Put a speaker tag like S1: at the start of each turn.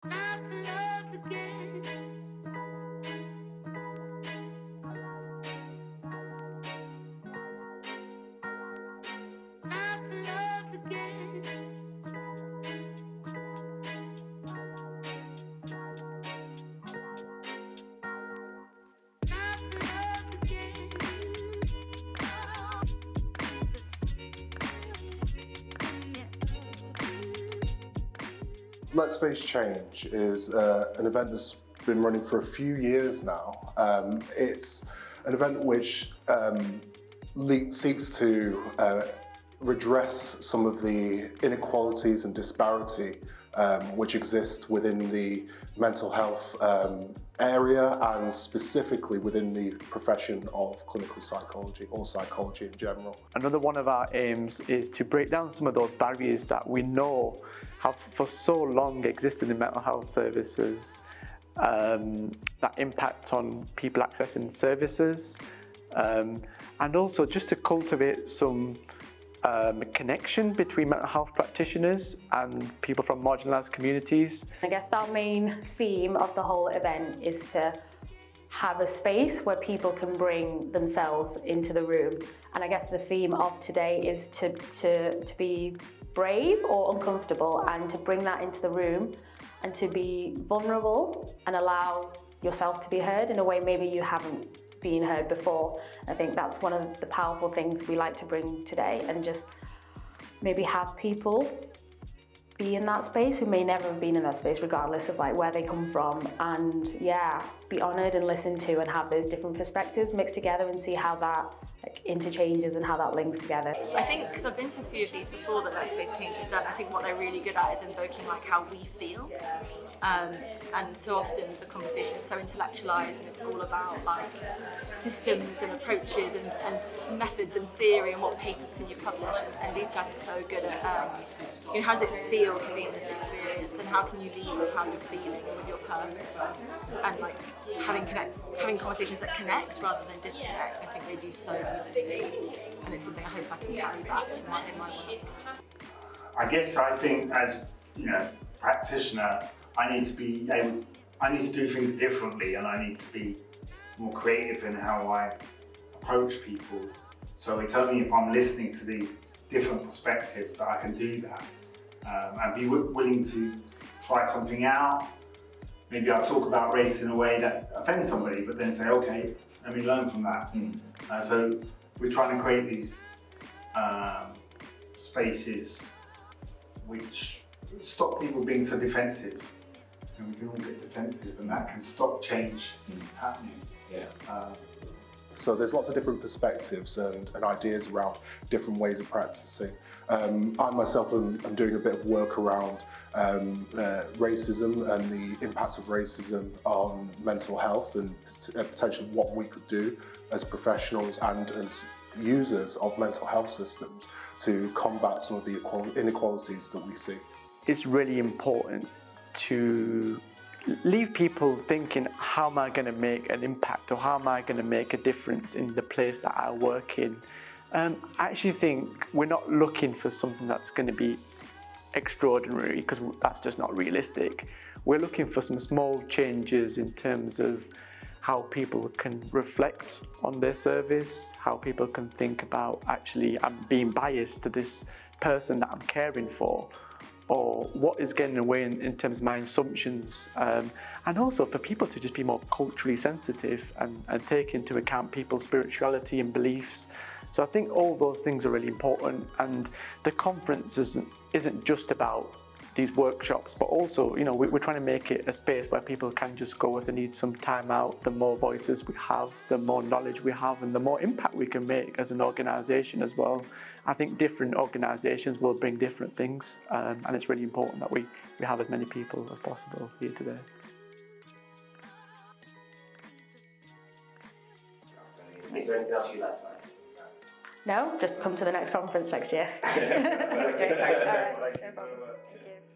S1: Time for love again. Time for love again. Time for love again.
S2: Let's Face Change is an event that's been running for a few years now. It's an event which seeks to redress some of the inequalities and disparity which exist within the mental health area, and specifically within the profession of clinical psychology or psychology in general.
S3: Another one of our aims is to break down some of those barriers that we know have for so long existed in mental health services, that impact on people accessing services, and also just to cultivate some connection between mental health practitioners and people from marginalised communities.
S4: I guess our main theme of the whole event is to have a space where people can bring themselves into the room. And I guess the theme of today is to be brave or uncomfortable, and to bring that into the room and to be vulnerable and allow yourself to be heard in a way maybe you haven't been heard before. I think that's one of the powerful things we like to bring today, and just maybe have people be in that space who may never have been in that space, regardless of like where they come from, and be honoured and listened to, and have those different perspectives mixed together and see how that interchanges and how that links together.
S5: I think, because I've been to a few of these before that Let's Face Change have done, I think what they're really good at is invoking like how we feel. And so often the conversation is so intellectualised, and it's all about like systems and approaches and methods and theory and what papers can you publish, and these guys are so good at how does it feel to be in this experience, and how can you lead with how you're feeling and with your person, and like having conversations that connect rather than disconnect. I think they do so beautifully, and it's something I hope I can carry back in my work.
S6: I guess I think as practitioner, I need to do things differently, and I need to be more creative in how I approach people. So it's only if I'm listening to these different perspectives that I can do that, and be willing to try something out. Maybe I'll talk about race in a way that offends somebody, but then say, okay, let me learn from that. So we're trying to create these spaces which stop people being so defensive. And we can all get defensive, and that can stop change happening.
S2: So there's lots of different perspectives and ideas around different ways of practicing. I myself am doing a bit of work around racism and the impact of racism on mental health, and potentially what we could do as professionals and as users of mental health systems to combat some of the inequalities that we see.
S3: It's really important to leave people thinking, how am I going to make an impact, or how am I going to make a difference in the place that I work in? I actually think we're not looking for something that's going to be extraordinary, because that's just not realistic. We're looking for some small changes in terms of how people can reflect on their service, how people can think about, actually, I'm being biased to this person that I'm caring for, or what is getting away in terms of my assumptions, and also for people to just be more culturally sensitive and take into account people's spirituality and beliefs. So I think all those things are really important, and the conference isn't just about these workshops, but also, we're trying to make it a space where people can just go if they need some time out. The more voices we have, the more knowledge we have, and the more impact we can make as an organisation as well. I think different organisations will bring different things, and it's really important that we have as many people as possible here today.
S7: Is there anything else you'd like to add?
S4: No, just come to the next conference next year. Okay, all right. No problem. Thank you.